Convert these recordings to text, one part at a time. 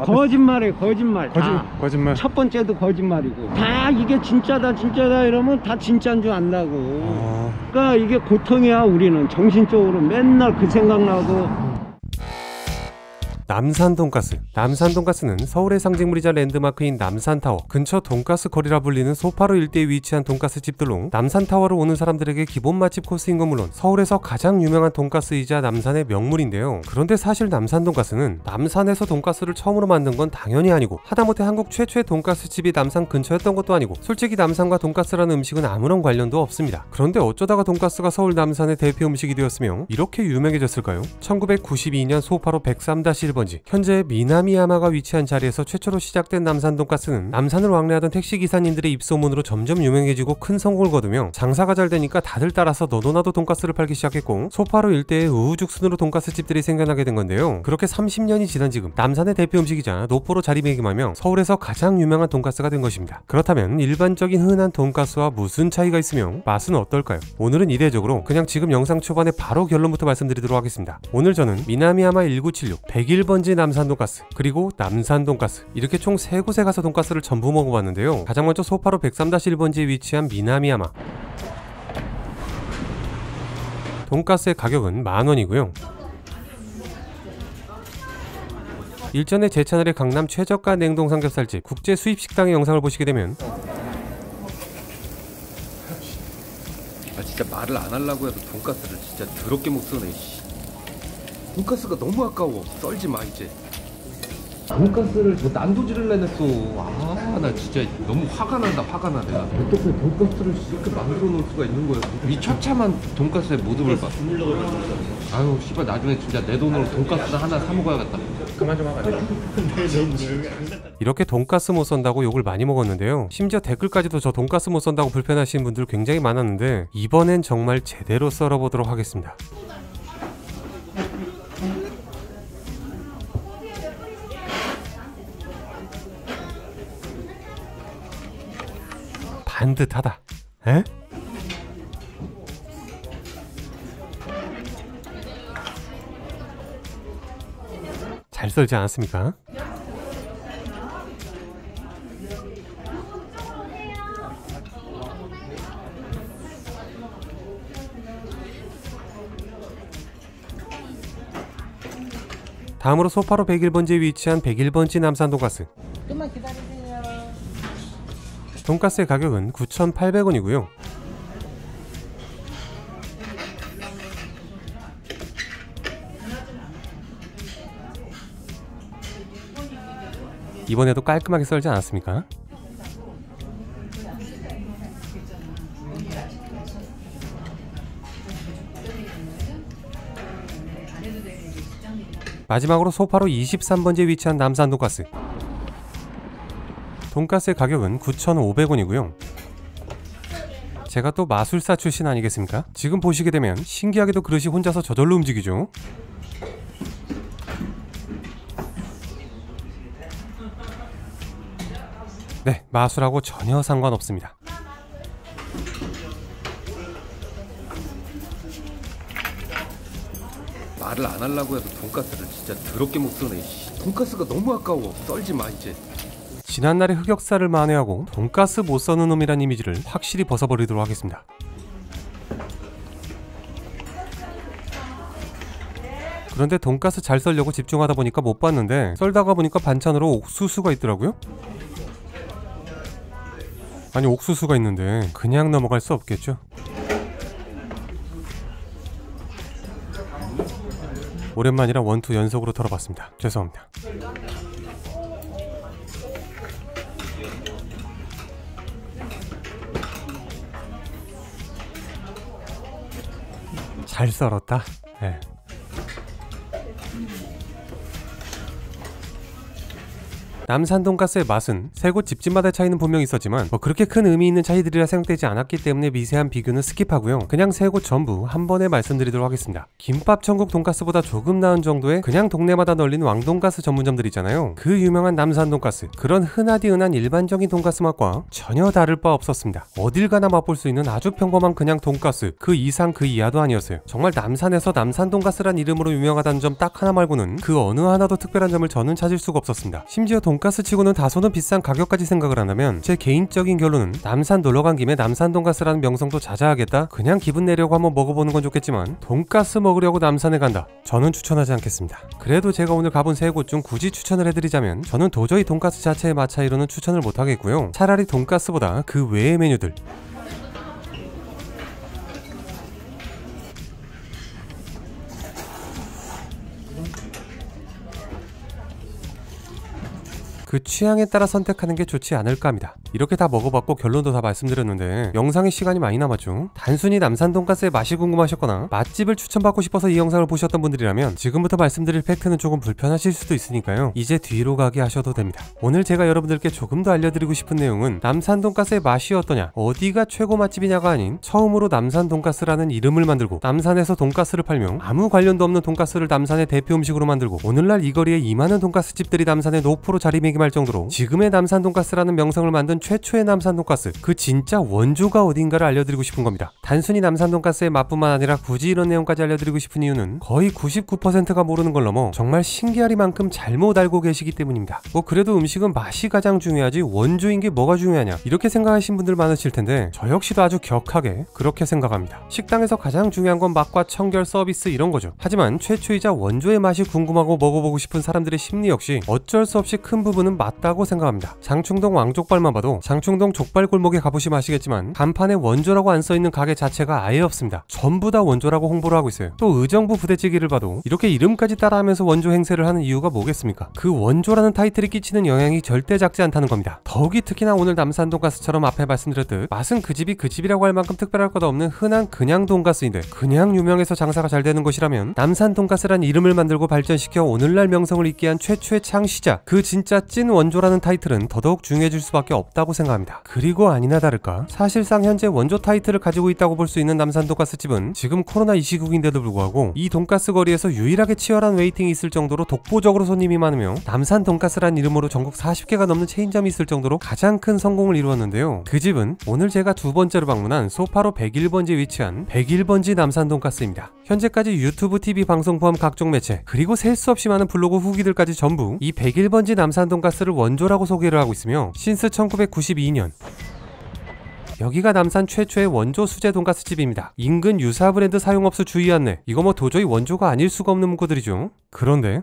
거짓말이에요, 거짓말. 거짓말. 첫 번째도 거짓말이고. 다 이게 진짜다, 진짜다 이러면 다 진짜인 줄 안다고. 그러니까 이게 고통이야, 우리는. 정신적으로 맨날 그 생각나고. 남산 돈가스. 남산 돈가스는 서울의 상징물이자 랜드마크인 남산타워 근처 돈가스 거리라 불리는 소파로 일대에 위치한 돈가스 집들로 남산타워로 오는 사람들에게 기본 맛집 코스인 건 물론 서울에서 가장 유명한 돈가스이자 남산의 명물인데요. 그런데 사실 남산 돈가스는 남산에서 돈가스를 처음으로 만든 건 당연히 아니고 하다못해 한국 최초의 돈가스 집이 남산 근처였던 것도 아니고 솔직히 남산과 돈가스라는 음식은 아무런 관련도 없습니다. 그런데 어쩌다가 돈가스가 서울 남산의 대표 음식이 되었으며 이렇게 유명해졌을까요? 1992년 소파로 103-1번지 현재 미나미야마가 위치한 자리에서 최초로 시작된 남산 돈가스는 남산을 왕래하던 택시기사님들의 입소문으로 점점 유명해지고 큰 성공을 거두며 장사가 잘 되니까 다들 따라서 너도나도 돈가스를 팔기 시작했고 소파로 일대에 우후죽순으로 돈가스 집들이 생겨나게 된 건데요. 그렇게 30년이 지난 지금 남산의 대표 음식이자 노포로 자리매김하며 서울에서 가장 유명한 돈가스가 된 것입니다. 그렇다면 일반적인 흔한 돈가스와 무슨 차이가 있으며 맛은 어떨까요? 오늘은 이례적으로 그냥 지금 영상 초반에 바로 결론부터 말씀드리도록 하겠습니다. 오늘 저는 미나미야마 1976 101번지 남산 돈가스 그리고 남산 돈가스 이렇게 총 3곳에 가서 돈가스를 전부 먹어봤는데요. 가장 먼저 소파로 103-1번지에 위치한 미나미야마. 돈가스의 가격은 10,000원이고요 일전에 제 채널의 강남 최저가 냉동 삼겹살집 국제 수입 식당의 영상을 보시게 되면 진짜 말을 안 하려고 해도 돈가스를 진짜 더럽게 못 써네. 돈가스가 너무 아까워. 썰지 마 이제. 돈가스를 저 난도질을 내냈어. 나 진짜 너무 화가 난다. 화가 나. 내가 어떻게 돈가스를 이렇게 만들어 놓을 수가 있는 거야. 이 처참한 돈가스의 모습을 봐. 아유 씨발 나중에 진짜 내 돈으로 돈가스 하나 사 먹어야겠다. 그만 좀 하자. 이렇게 돈가스 못 썬다고 욕을 많이 먹었는데요. 심지어 댓글까지도 저 돈가스 못 썬다고 불편하시는 분들 굉장히 많았는데 이번엔 정말 제대로 썰어보도록 하겠습니다. 반듯하다. 에? 잘 썰지 않았습니까? 다음으로 소파로 101번지에 위치한 101번지 남산 돈가스. 좀만 기다리세요. 돈가스의 가격은 9,800원이고요 이번에도 깔끔하게 썰지 않았습니까? 마지막으로 소파로 23번지에 위치한 남산 돈가스. 돈가스의 가격은 9,500원이고요 제가 또 마술사 출신 아니겠습니까? 지금 보시게 되면 신기하게도 그릇이 혼자서 저절로 움직이죠. 네, 마술하고 전혀 상관없습니다. 말을 안 하려고 해도 돈가스를 진짜 더럽게 못 써네. 돈가스가 너무 아까워. 썰지 마 이제. 지난날의 흑역사를 만회하고 돈가스 못 써는 놈이란 이미지를 확실히 벗어버리도록 하겠습니다. 그런데 돈가스 잘 썰려고 집중하다 보니까 못 봤는데 썰다가 보니까 반찬으로 옥수수가 있더라고요. 아니 옥수수가 있는데 그냥 넘어갈 수 없겠죠. 오랜만이라 원투 연속으로 털어봤습니다. 죄송합니다. 잘 썰었다. 남산 돈가스의 맛은 세 곳 집집마다 차이는 분명히 있었지만 그렇게 큰 의미 있는 차이들이라 생각되지 않았기 때문에 미세한 비교는 스킵하고요. 그냥 세 곳 전부 한 번에 말씀드리도록 하겠습니다. 김밥 천국 돈가스보다 조금 나은 정도의 그냥 동네마다 널린 왕돈가스 전문점들 있잖아요. 그 유명한 남산 돈가스, 그런 흔하디 흔한 일반적인 돈가스 맛과 전혀 다를 바 없었습니다. 어딜 가나 맛볼 수 있는 아주 평범한 그냥 돈가스, 그 이상 그 이하도 아니었어요. 정말 남산에서 남산 돈가스란 이름으로 유명하다는 점 딱 하나 말고는 그 어느 하나도 특별한 점을 저는 찾을 수가 없었습니다. 심지어 돈가스 치고는 다소는 비싼 가격까지 생각을 한다면 제 개인적인 결론은 남산 놀러간 김에 남산 돈가스라는 명성도 자자하겠다, 그냥 기분 내려고 한번 먹어보는 건 좋겠지만 돈가스 먹으려고 남산에 간다, 저는 추천하지 않겠습니다. 그래도 제가 오늘 가본 세 곳 중 굳이 추천을 해드리자면 저는 도저히 돈가스 자체의 맛 차이로는 추천을 못하겠고요. 차라리 돈가스보다 그 외의 메뉴들, 그 취향에 따라 선택하는 게 좋지 않을까 합니다. 이렇게 다 먹어봤고 결론도 다 말씀드렸는데 영상에 시간이 많이 남았죠. 단순히 남산 돈가스의 맛이 궁금하셨거나 맛집을 추천받고 싶어서 이 영상을 보셨던 분들이라면 지금부터 말씀드릴 팩트는 조금 불편하실 수도 있으니까요. 이제 뒤로 가게 하셔도 됩니다. 오늘 제가 여러분들께 조금 더 알려드리고 싶은 내용은 남산 돈가스의 맛이 어떠냐, 어디가 최고 맛집이냐가 아닌 처음으로 남산 돈가스라는 이름을 만들고 남산에서 돈가스를 팔며 아무 관련도 없는 돈가스를 남산의 대표 음식으로 만들고 오늘날 이 거리에 이 많은 돈가스 집들이 남산의 노포로 자리매김할 정도로 지금의 남산 돈가스라는 명성을 만든 최초의 남산 돈가스, 그 진짜 원조가 어딘가를 알려드리고 싶은 겁니다. 단순히 남산 돈가스의 맛뿐만 아니라 굳이 이런 내용까지 알려드리고 싶은 이유는 거의 99%가 모르는 걸 넘어 정말 신기하리만큼 잘못 알고 계시기 때문입니다. 그래도 음식은 맛이 가장 중요하지 원조인 게 뭐가 중요하냐, 이렇게 생각하신 분들 많으실 텐데 저 역시도 아주 격하게 그렇게 생각합니다. 식당에서 가장 중요한 건 맛과 청결, 서비스 이런 거죠. 하지만 최초이자 원조의 맛이 궁금하고 먹어보고 싶은 사람들의 심리 역시 어쩔 수 없이 큰 부분은 맞다고 생각합니다. 장충동 왕족발만 봐도 장충동 족발 골목에 가보시면 아시겠지만 간판에 원조라고 안 써있는 가게 자체가 아예 없습니다. 전부 다 원조라고 홍보를 하고 있어요. 또 의정부 부대찌개를 봐도 이렇게 이름까지 따라하면서 원조 행세를 하는 이유가 뭐겠습니까? 그 원조라는 타이틀이 끼치는 영향이 절대 작지 않다는 겁니다. 더욱이 특히나 오늘 남산 돈가스처럼 앞에 말씀드렸듯 맛은 그 집이 그 집이라고 할 만큼 특별할 것 없는 흔한 그냥 돈가스인데 그냥 유명해서 장사가 잘 되는 곳이라면 남산 돈가스란 이름을 만들고 발전시켜 오늘날 명성을 잇게 한 최초의 창시자, 그 진짜 찐 원조라는 타이틀은 더더욱 중요해질 수밖에 없다고 생각합니다. 그리고 아니나 다를까 사실상 현재 원조 타이틀을 가지고 있다고 볼 수 있는 남산 돈가스집은 지금 코로나 이 시국인데도 불구하고 이 돈가스 거리에서 유일하게 치열한 웨이팅이 있을 정도로 독보적으로 손님이 많으며 남산 돈가스란 이름으로 전국 40개가 넘는 체인점이 있을 정도로 가장 큰 성공을 이루었는데요. 그 집은 오늘 제가 두 번째로 방문한 소파로 101번지에 위치한 101번지 남산 돈가스입니다. 현재까지 유튜브, TV 방송 포함 각종 매체, 그리고 셀 수 없이 많은 블로그 후기들까지 전부 이 101번지 남산 돈가스를 원조라고 소개를 하고 있으며 신스 1992년 여기가 남산 최초의 원조 수제 돈가스 집입니다. 인근 유사 브랜드 사용업소 주의 안내. 이거 뭐 도저히 원조가 아닐 수가 없는 문구들이죠. 그런데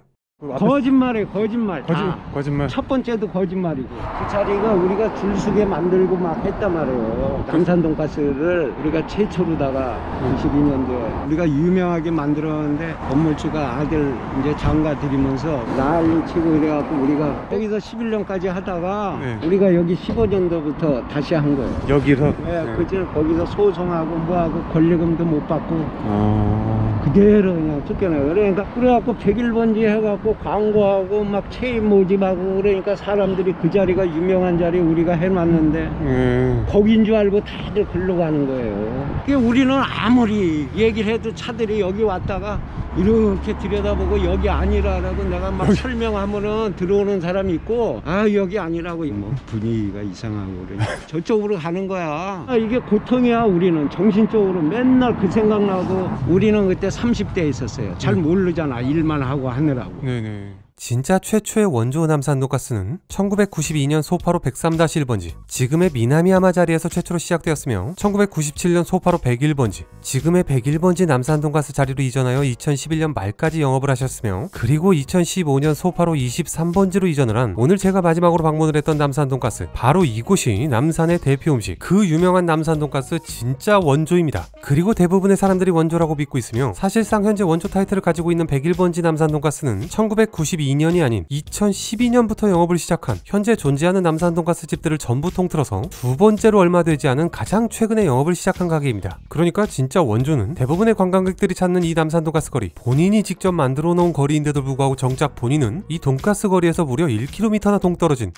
거짓말이에요, 거짓말. 거짓말. 첫 번째도 거짓말이고 그 자리가 우리가 줄서게 만들고 막 했단 말이에요. 남산 돈가스를 우리가 최초로다가 92년도에 우리가 유명하게 만들었는데 건물주가 아들 이제 장가 드리면서 난리치고 이래갖고 우리가 여기서 11년까지 하다가 우리가 여기 15년도부터 다시 한 거예요. 여기서? 네, 그저 거기서 소송하고 뭐하고 권리금도 못 받고 그대로 그냥 쫓겨나요. 그러니까 그래갖고 101번지 해갖고 광고하고 막 체인 모집하고 그러니까 사람들이 그 자리가 유명한 자리 우리가 해놨는데 거긴 줄 알고 다들 글로 가는 거예요. 그게 우리는 아무리 얘기를 해도 차들이 여기 왔다가 이렇게 들여다보고 여기 아니라고 내가 막 설명하면은 들어오는 사람이 있고 아 여기 아니라고 뭐 분위기가 이상하고 그러니까 저쪽으로 가는 거야. 이게 고통이야. 우리는 정신적으로 맨날 그 생각나고 우리는 그때 30대에 있었어요. 잘 모르잖아. 일만 하고 하느라고. 네네. 진짜 최초의 원조 남산 돈가스는 1992년 소파로 103-1번지, 지금의 미나미야마 자리에서 최초로 시작되었으며 1997년 소파로 101번지, 지금의 101번지 남산 돈가스 자리로 이전하여 2011년 말까지 영업을 하셨으며 그리고 2015년 소파로 23번지로 이전을 한 오늘 제가 마지막으로 방문을 했던 남산 돈가스, 바로 이곳이 남산의 대표 음식, 그 유명한 남산 돈가스 진짜 원조입니다. 그리고 대부분의 사람들이 원조라고 믿고 있으며 사실상 현재 원조 타이틀을 가지고 있는 101번지 남산 돈가스는 1992년 2022년이 아닌 2012년부터 영업을 시작한 현재 존재하는 남산 돈가스 집들을 전부 통틀어서 두 번째로 얼마 되지 않은 가장 최근에 영업을 시작한 가게입니다. 그러니까 진짜 원조는 대부분의 관광객들이 찾는 이 남산 돈가스 거리, 본인이 직접 만들어 놓은 거리인데도 불구하고 정작 본인은 이 돈가스 거리에서 무려 1km나 동떨어진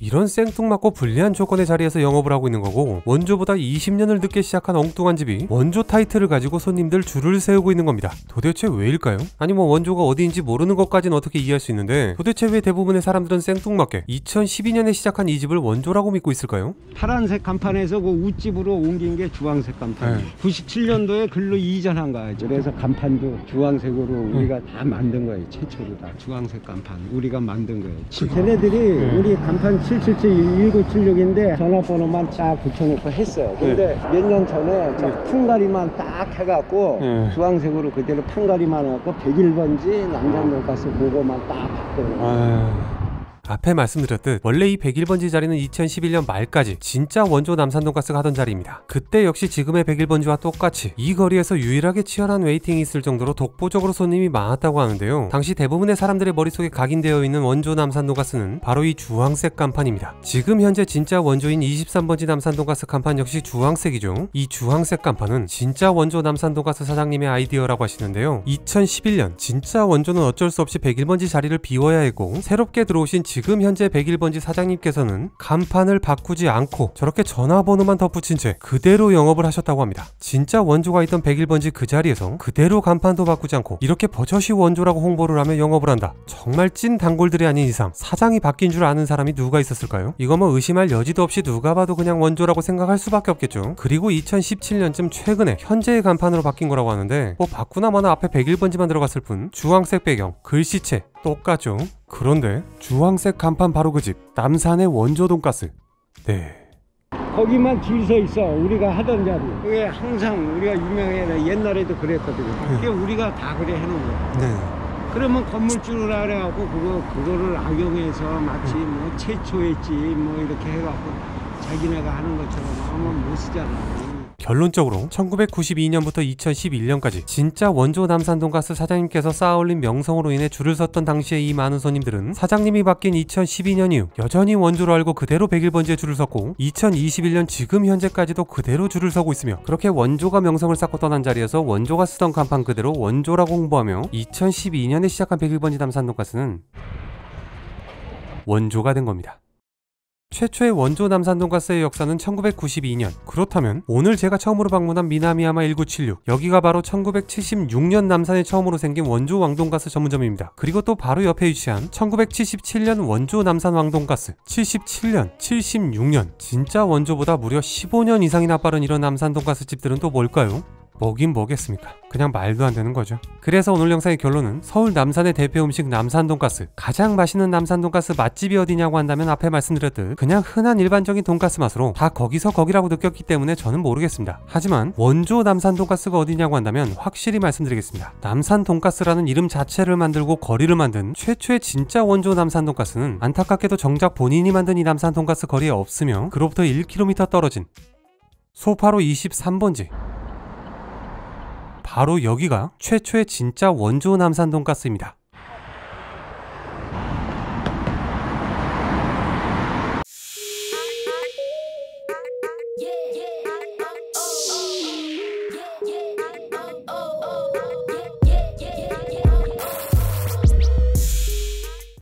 이런 생뚱맞고 불리한 조건의 자리에서 영업을 하고 있는 거고, 원조보다 20년을 늦게 시작한 엉뚱한 집이 원조 타이틀을 가지고 손님들 줄을 세우고 있는 겁니다. 도대체 왜일까요? 아니 뭐 원조가 어디인지 모르는 것까지는 어떻게 이해할 수 있는데, 도대체 왜 대부분의 사람들은 생뚱맞게 2012년에 시작한 이 집을 원조라고 믿고 있을까요? 파란색 간판에서 그 웃집으로 옮긴 게 주황색 간판. 네. 97년도에 글로 이전한 거예요. 그래서 간판도 주황색으로 우리가 다 만든 거예요. 최초로 다 주황색 간판 우리가 만든 거예요. 걔네들이 우리 간판 777-1976인데 전화번호만 쫙 붙여놓고 했어요. 근데 몇 년 전에 저 판가리만 딱 해갖고 주황색으로 그대로 판가리만 해갖고 101번지 남산 돈가스 그거만 딱 바꿔요. 앞에 말씀드렸듯 원래 이 101번지 자리는 2011년 말까지 진짜 원조 남산 돈가스가 하던 자리입니다. 그때 역시 지금의 101번지와 똑같이 이 거리에서 유일하게 치열한 웨이팅이 있을 정도로 독보적으로 손님이 많았다고 하는데요. 당시 대부분의 사람들의 머릿속에 각인되어 있는 원조 남산 돈가스는 바로 이 주황색 간판입니다. 지금 현재 진짜 원조인 23번지 남산 돈가스 간판 역시 주황색이죠. 이 주황색 간판은 진짜 원조 남산 돈가스 사장님의 아이디어라고 하시는데요. 2011년 진짜 원조는 어쩔 수 없이 101번지 자리를 비워야 했고, 새롭게 들어오신 지금 현재 101번지 사장님께서는 간판을 바꾸지 않고 저렇게 전화번호만 덧붙인 채 그대로 영업을 하셨다고 합니다. 진짜 원조가 있던 101번지 그 자리에서 그대로 간판도 바꾸지 않고 이렇게 버젓이 원조라고 홍보를 하며 영업을 한다. 정말 찐 단골들이 아닌 이상 사장이 바뀐 줄 아는 사람이 누가 있었을까요? 이거 뭐 의심할 여지도 없이 누가 봐도 그냥 원조라고 생각할 수밖에 없겠죠. 그리고 2017년쯤 최근에 현재의 간판으로 바뀐 거라고 하는데, 뭐 바꾸나 마나 앞에 101번지만 들어갔을 뿐 주황색 배경, 글씨체 똑같죠. 그런데 주황색 간판 바로 그 집, 남산의 원조 돈가스. 네. 거기만 줄 서 있어. 우리가 하던 자리. 그게 항상 우리가 유명해. 옛날에도 그랬거든요. 그게 우리가 다 그래 해놓은 거야. 네. 그러면 건물주를 알아갖고 그거를 악용해서 마치 뭐 최초였지 뭐 이렇게 해갖고 자기네가 하는 것처럼 하면 못 쓰잖아. 결론적으로 1992년부터 2011년까지 진짜 원조 남산 돈가스 사장님께서 쌓아올린 명성으로 인해 줄을 섰던 당시의 이 많은 손님들은 사장님이 바뀐 2012년 이후 여전히 원조로 알고 그대로 101번지에 줄을 섰고, 2021년 지금 현재까지도 그대로 줄을 서고 있으며, 그렇게 원조가 명성을 쌓고 떠난 자리에서 원조가 쓰던 간판 그대로 원조라고 홍보하며 2012년에 시작한 101번지 남산 돈가스는 원조가 된 겁니다. 최초의 원조 남산 돈가스의 역사는 1992년. 그렇다면 오늘 제가 처음으로 방문한 미나미야마 1976, 여기가 바로 1976년 남산에 처음으로 생긴 원조 왕돈가스 전문점입니다. 그리고 또 바로 옆에 위치한 1977년 원조 남산 왕돈가스, 77년, 76년, 진짜 원조보다 무려 15년 이상이나 빠른 이런 남산 돈가스 집들은 또 뭘까요? 뭐긴 뭐겠습니까? 그냥 말도 안 되는 거죠. 그래서 오늘 영상의 결론은 서울 남산의 대표 음식 남산 돈가스, 가장 맛있는 남산 돈가스 맛집이 어디냐고 한다면 앞에 말씀드렸듯 그냥 흔한 일반적인 돈가스 맛으로 다 거기서 거기라고 느꼈기 때문에 저는 모르겠습니다. 하지만 원조 남산 돈가스가 어디냐고 한다면 확실히 말씀드리겠습니다. 남산 돈가스라는 이름 자체를 만들고 거리를 만든 최초의 진짜 원조 남산 돈가스는 안타깝게도 정작 본인이 만든 이 남산 돈가스 거리에 없으며, 그로부터 1km 떨어진 소파로 23번지, 바로 여기가 최초의 진짜 원조 남산 돈가스입니다.